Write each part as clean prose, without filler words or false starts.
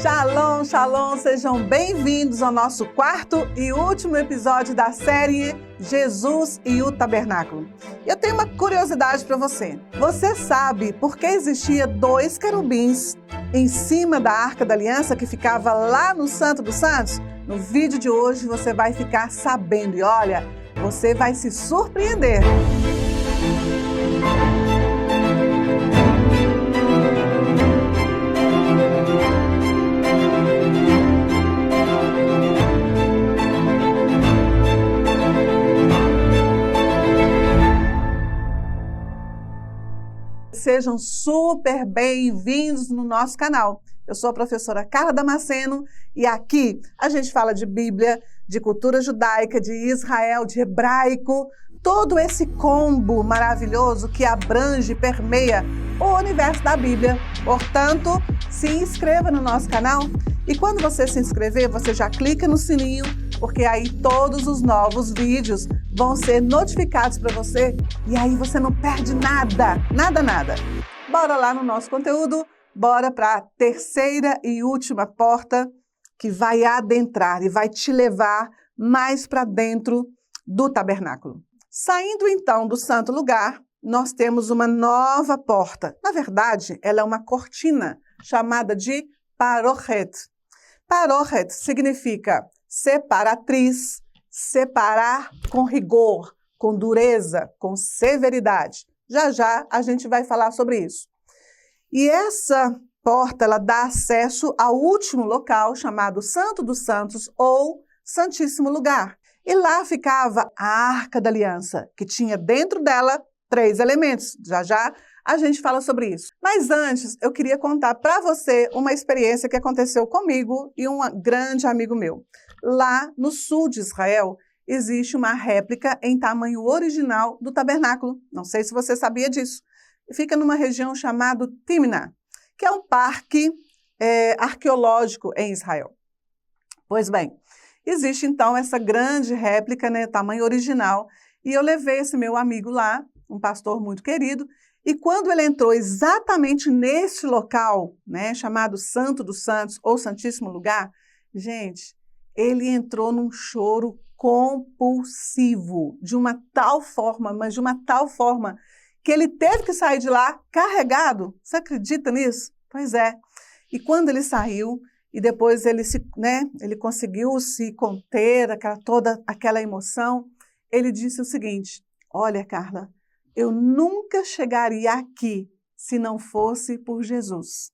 Shalom, shalom, sejam bem-vindos ao nosso quarto e último episódio da série Jesus e o Tabernáculo. Eu tenho uma curiosidade para você. Você sabe por que existia 2 querubins em cima da Arca da Aliança que ficava lá no Santo dos Santos? No vídeo de hoje você vai ficar sabendo e olha, você vai se surpreender. Sejam super bem-vindos no nosso canal. Eu sou a professora Carla Damasceno e aqui a gente fala de Bíblia, de cultura judaica, de Israel, de hebraico, todo esse combo maravilhoso que abrange e permeia o universo da Bíblia. Portanto, se inscreva no nosso canal e quando você se inscrever, você já clica no sininho, porque aí todos os novos vídeos vão ser notificados para você e aí você não perde nada, nada. Bora lá no nosso conteúdo, bora para a terceira e última porta que vai adentrar e vai te levar mais para dentro do tabernáculo. Saindo então do santo lugar, nós temos uma nova porta. Na verdade, ela é uma cortina chamada de parochet. Parochet significa separatriz, separar com rigor, com dureza, com severidade. Já a gente vai falar sobre isso. E essa porta, ela dá acesso ao último local chamado Santo dos Santos ou Santíssimo Lugar. E lá ficava a Arca da Aliança, que tinha dentro dela 3 elementos. Já a gente fala sobre isso. Mas antes, eu queria contar para você uma experiência que aconteceu comigo e um grande amigo meu. Lá no sul de Israel, existe uma réplica em tamanho original do tabernáculo. Não sei se você sabia disso. Fica numa região chamada Timna, que é um parque arqueológico em Israel. Pois bem, existe então essa grande réplica, né, tamanho original, e eu levei esse meu amigo lá, um pastor muito querido, e quando ele entrou exatamente nesse local, né, chamado Santo dos Santos ou Santíssimo Lugar, gente, ele entrou num choro compulsivo, de uma tal forma, mas de uma tal forma, que ele teve que sair de lá carregado. Você acredita nisso? Pois é. E quando ele saiu, e depois ele conseguiu se conter, toda aquela emoção, ele disse o seguinte: olha, Carla, eu nunca chegaria aqui se não fosse por Jesus.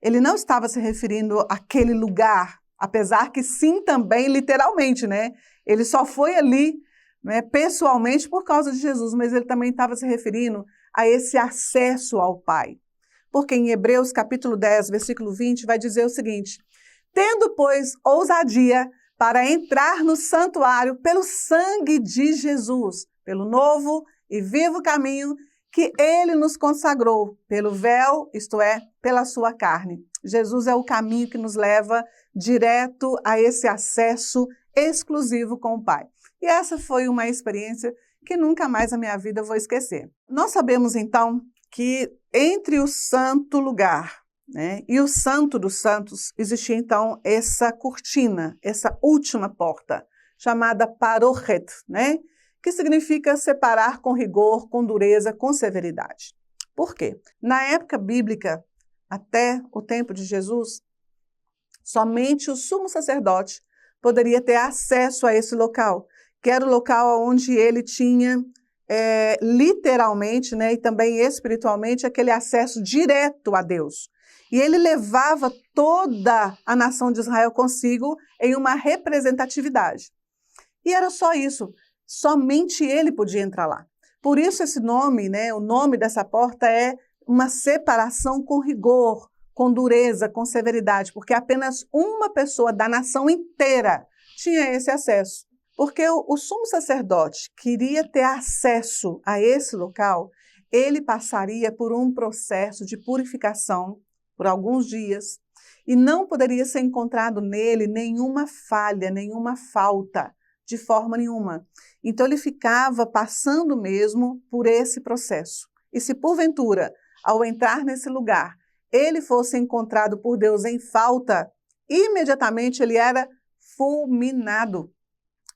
Ele não estava se referindo àquele lugar, apesar que sim também, literalmente, né? Ele só foi ali, né, pessoalmente por causa de Jesus, mas ele também estava se referindo a esse acesso ao Pai. Porque em Hebreus capítulo 10, versículo 20, vai dizer o seguinte: tendo, pois, ousadia para entrar no santuário pelo sangue de Jesus, pelo novo e vivo caminho que ele nos consagrou, pelo véu, isto é, pela sua carne. Jesus é o caminho que nos leva direto a esse acesso exclusivo com o Pai. E essa foi uma experiência que nunca mais na minha vida eu vou esquecer. Nós sabemos, então, que entre o santo lugar, né, e o santo dos santos, existia, então, essa cortina, essa última porta, chamada parochet, né, que significa separar com rigor, com dureza, com severidade. Por quê? Na época bíblica, até o tempo de Jesus, somente o sumo sacerdote poderia ter acesso a esse local, que era o local onde ele tinha literalmente, né, e também espiritualmente, aquele acesso direto a Deus. E ele levava toda a nação de Israel consigo em uma representatividade. E era só isso, somente ele podia entrar lá. Por isso esse nome, né, o nome dessa porta é uma separação com rigor, com dureza, com severidade, porque apenas uma pessoa da nação inteira tinha esse acesso. Porque o sumo sacerdote queria ter acesso a esse local, ele passaria por um processo de purificação por alguns dias e não poderia ser encontrado nele nenhuma falha, nenhuma falta, de forma nenhuma. Então ele ficava passando mesmo por esse processo. E se porventura, ao entrar nesse lugar, ele fosse encontrado por Deus em falta, imediatamente ele era fulminado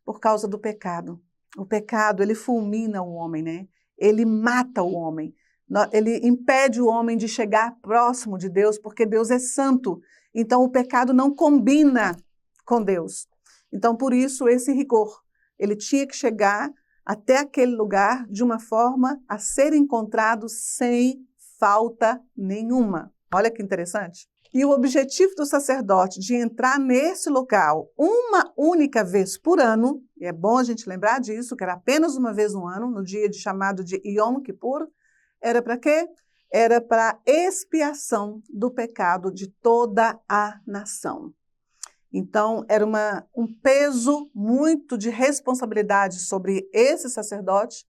por causa do pecado. O pecado, ele fulmina o homem, né? Ele mata o homem. Ele impede o homem de chegar próximo de Deus, porque Deus é santo. Então, o pecado não combina com Deus. Então, por isso, esse rigor. Ele tinha que chegar até aquele lugar de uma forma a ser encontrado sem falta nenhuma. Olha que interessante. E o objetivo do sacerdote de entrar nesse local uma única vez por ano, e é bom a gente lembrar disso, que era apenas uma vez no ano, no dia chamado de Yom Kippur, era para quê? Era para expiação do pecado de toda a nação. Então, era um peso muito de responsabilidade sobre esse sacerdote,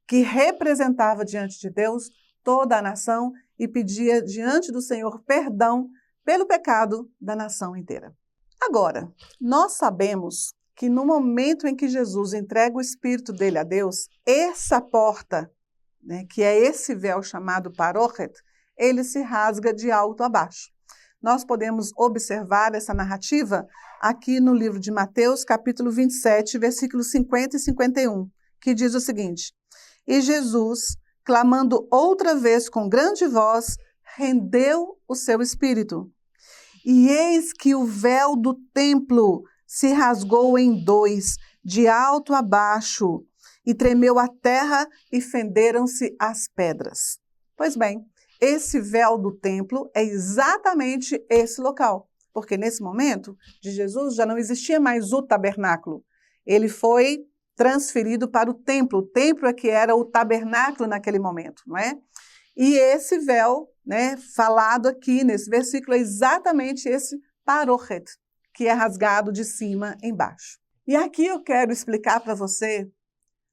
que representava diante de Deus toda a nação e pedia diante do Senhor perdão pelo pecado da nação inteira. Agora, nós sabemos que no momento em que Jesus entrega o Espírito dele a Deus, essa porta, né, que é esse véu chamado parochet, ele se rasga de alto a baixo. Nós podemos observar essa narrativa aqui no livro de Mateus, capítulo 27, versículos 50 e 51, que diz o seguinte: E Jesus, clamando outra vez com grande voz, rendeu o seu espírito. E eis que o véu do templo se rasgou em dois, de alto a baixo, e tremeu a terra e fenderam-se as pedras. Pois bem, esse véu do templo é exatamente esse local, porque nesse momento de Jesus já não existia mais o tabernáculo. Ele foi transferido para o templo é que era o tabernáculo naquele momento, não é? E esse véu, né, falado aqui nesse versículo, é exatamente esse parochet, que é rasgado de cima embaixo. E aqui eu quero explicar para você,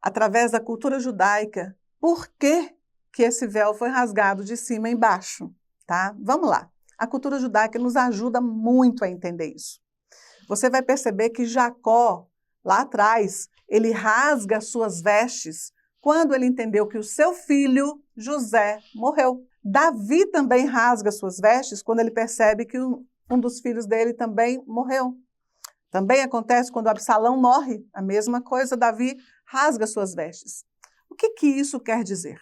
através da cultura judaica, por que esse véu foi rasgado de cima embaixo, tá? Vamos lá. A cultura judaica nos ajuda muito a entender isso. Você vai perceber que Jacó, lá atrás, ele rasga suas vestes quando ele entendeu que o seu filho, José, morreu. Davi também rasga suas vestes quando ele percebe que um dos filhos dele também morreu. Também acontece quando Absalão morre. A mesma coisa, Davi rasga suas vestes. O que isso quer dizer?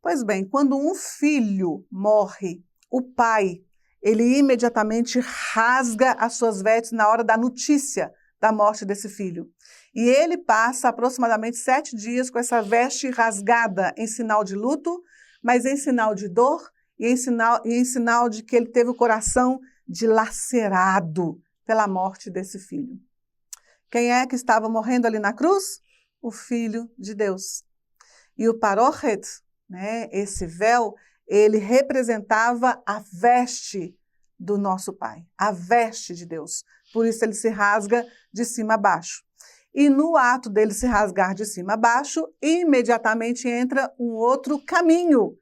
Pois bem, quando um filho morre, o pai, ele imediatamente rasga as suas vestes na hora da notícia da morte desse filho. E ele passa aproximadamente 7 dias com essa veste rasgada em sinal de luto, mas em sinal de dor e em sinal de que ele teve o coração dilacerado pela morte desse filho. Quem é que estava morrendo ali na cruz? O Filho de Deus. E o parochet, né, esse véu, ele representava a veste do nosso Pai, a veste de Deus. Por isso ele se rasga de cima a baixo. E no ato dele se rasgar de cima a baixo, imediatamente entra um outro caminho,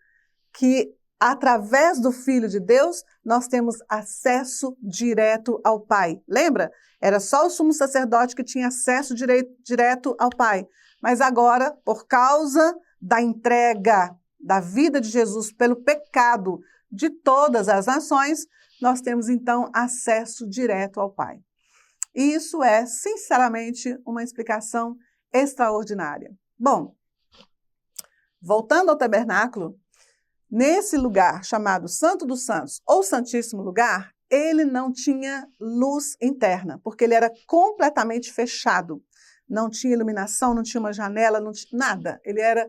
que através do Filho de Deus, nós temos acesso direto ao Pai. Lembra? Era só o sumo sacerdote que tinha acesso direto ao Pai. Mas agora, por causa da entrega da vida de Jesus pelo pecado de todas as nações, nós temos então acesso direto ao Pai. E isso é, sinceramente, uma explicação extraordinária. Bom, voltando ao tabernáculo, nesse lugar chamado Santo dos Santos ou Santíssimo Lugar, ele não tinha luz interna, porque ele era completamente fechado. Não tinha iluminação, não tinha uma janela, não tinha nada. Ele era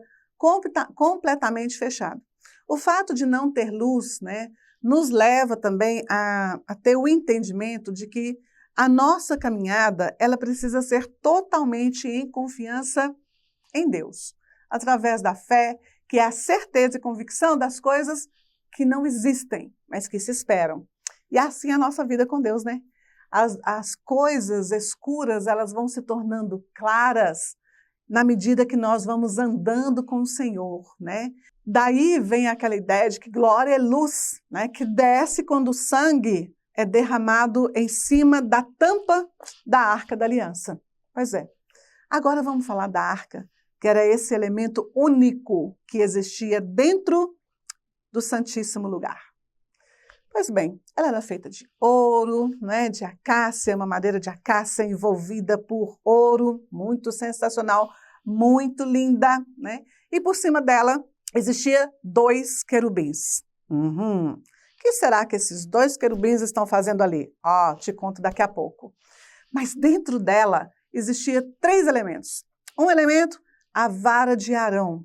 completamente fechado. O fato de não ter luz, né, nos leva também a ter o entendimento de que a nossa caminhada, ela precisa ser totalmente em confiança em Deus, através da fé, que é a certeza e convicção das coisas que não existem, mas que se esperam. E assim a nossa vida com Deus, né? As coisas escuras, elas vão se tornando claras na medida que nós vamos andando com o Senhor, né? Daí vem aquela ideia de que glória é luz, né? Que desce quando o sangue é derramado em cima da tampa da Arca da Aliança. Pois é. Agora vamos falar da Arca, que era esse elemento único que existia dentro do Santíssimo Lugar. Pois bem, ela era feita de ouro, né, de acácia, uma madeira de acácia envolvida por ouro, muito sensacional, muito linda, né? E por cima dela existia 2 querubins. O que será que esses 2 querubins estão fazendo ali? Te conto daqui a pouco. Mas dentro dela existia 3 elementos. Um elemento, a vara de Arão,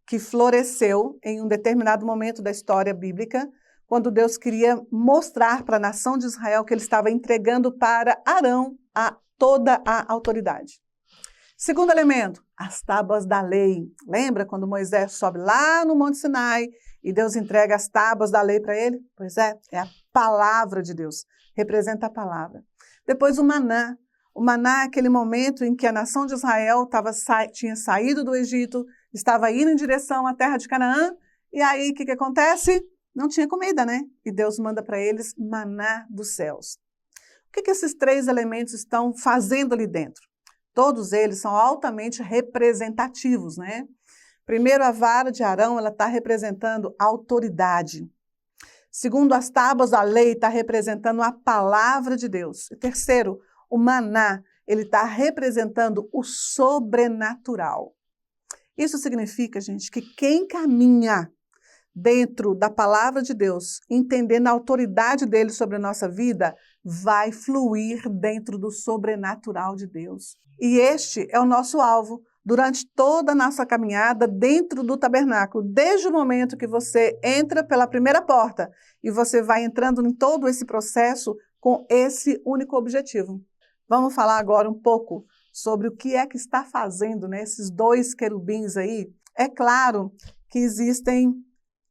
que floresceu em um determinado momento da história bíblica, quando Deus queria mostrar para a nação de Israel que ele estava entregando para Arão toda a autoridade. Segundo elemento, as tábuas da lei. Lembra quando Moisés sobe lá no Monte Sinai e Deus entrega as tábuas da lei para ele? Pois é a palavra de Deus, representa a palavra. Depois o maná. O maná é aquele momento em que a nação de Israel tinha saído do Egito, estava indo em direção à terra de Canaã, e aí o que acontece? Não tinha comida, né? E Deus manda para eles maná dos céus. O que esses 3 elementos estão fazendo ali dentro? Todos eles são altamente representativos, né? Primeiro, a vara de Arão, ela está representando a autoridade. Segundo, as tábuas da lei está representando a palavra de Deus. E terceiro, o maná, ele está representando o sobrenatural. Isso significa, gente, que quem caminha dentro da palavra de Deus, entendendo a autoridade dele sobre a nossa vida, vai fluir dentro do sobrenatural de Deus. E este é o nosso alvo durante toda a nossa caminhada dentro do tabernáculo, desde o momento que você entra pela primeira porta e você vai entrando em todo esse processo com esse único objetivo. Vamos falar agora um pouco sobre o que é que está fazendo, né, esses 2 querubins aí. É claro que existem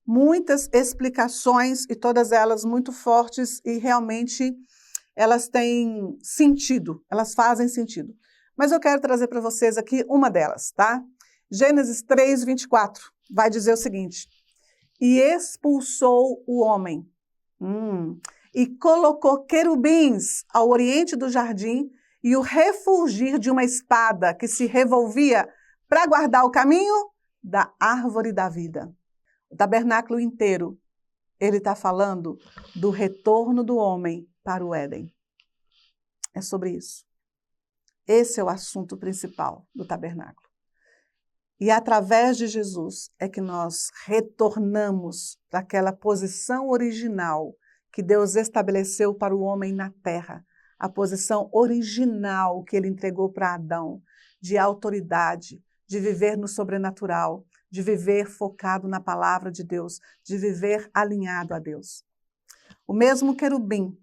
muitas explicações e todas elas muito fortes e realmente elas têm sentido, elas fazem sentido. Mas eu quero trazer para vocês aqui uma delas, tá? Gênesis 3, 24 vai dizer o seguinte: e expulsou o homem e colocou querubins ao oriente do jardim e o refulgir de uma espada que se revolvia para guardar o caminho da árvore da vida. O tabernáculo inteiro, ele está falando do retorno do homem para o Éden. É sobre isso. Esse é o assunto principal do tabernáculo. E através de Jesus é que nós retornamos para aquela posição original que Deus estabeleceu para o homem na terra. A posição original que ele entregou para Adão, de autoridade, de viver no sobrenatural, de viver focado na palavra de Deus, de viver alinhado a Deus. O mesmo querubim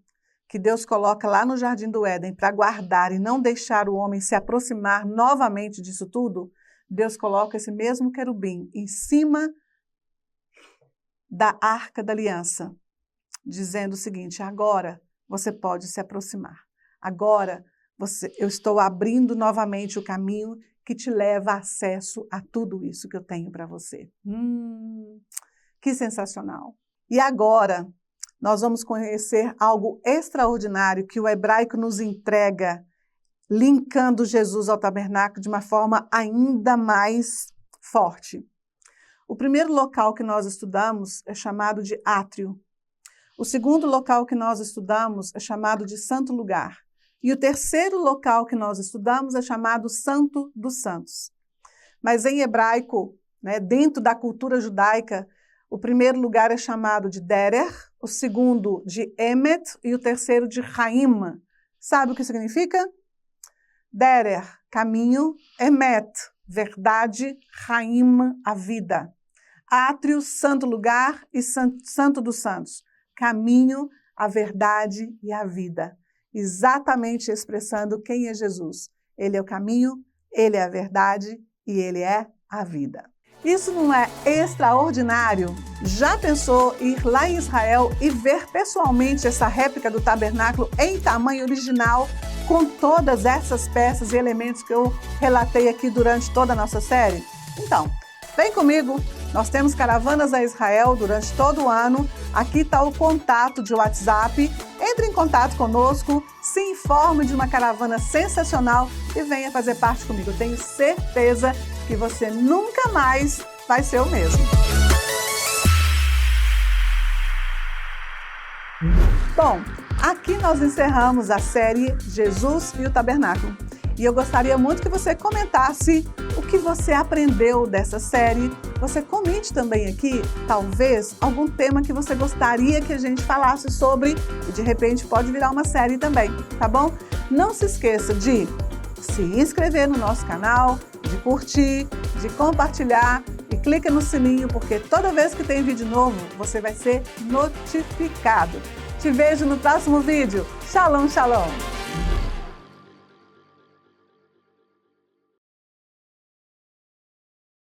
que Deus coloca lá no Jardim do Éden para guardar e não deixar o homem se aproximar novamente disso tudo, Deus coloca esse mesmo querubim em cima da Arca da Aliança, dizendo o seguinte: agora você pode se aproximar. Agora eu estou abrindo novamente o caminho que te leva acesso a tudo isso que eu tenho para você. Que sensacional! E agora nós vamos conhecer algo extraordinário que o hebraico nos entrega, linkando Jesus ao tabernáculo de uma forma ainda mais forte. O primeiro local que nós estudamos é chamado de átrio. O segundo local que nós estudamos é chamado de santo lugar. E o terceiro local que nós estudamos é chamado Santo dos Santos. Mas em hebraico, né, dentro da cultura judaica, o primeiro lugar é chamado de Derer, o segundo de Emet e o terceiro de Haim. Sabe o que significa? Derer, caminho, Emet, verdade, Haim, a vida. Átrio, santo lugar e santo dos santos, caminho, a verdade e a vida. Exatamente expressando quem é Jesus. Ele é o caminho, ele é a verdade e ele é a vida. Isso não é extraordinário? Já pensou ir lá em Israel e ver pessoalmente essa réplica do tabernáculo em tamanho original, com todas essas peças e elementos que eu relatei aqui durante toda a nossa série? Então, vem comigo, nós temos caravanas a Israel durante todo o ano. Aqui está o contato de WhatsApp. Entre em contato conosco, se informe de uma caravana sensacional e venha fazer parte comigo. Eu tenho certeza que você nunca mais vai ser o mesmo. Bom, aqui nós encerramos a série Jesus e o Tabernáculo. E eu gostaria muito que você comentasse o que você aprendeu dessa série. Você comente também aqui, talvez, algum tema que você gostaria que a gente falasse sobre e de repente pode virar uma série também, tá bom? Não se esqueça de se inscrever no nosso canal, de curtir, de compartilhar e clica no sininho porque toda vez que tem vídeo novo você vai ser notificado. Te vejo no próximo vídeo. Shalom, shalom!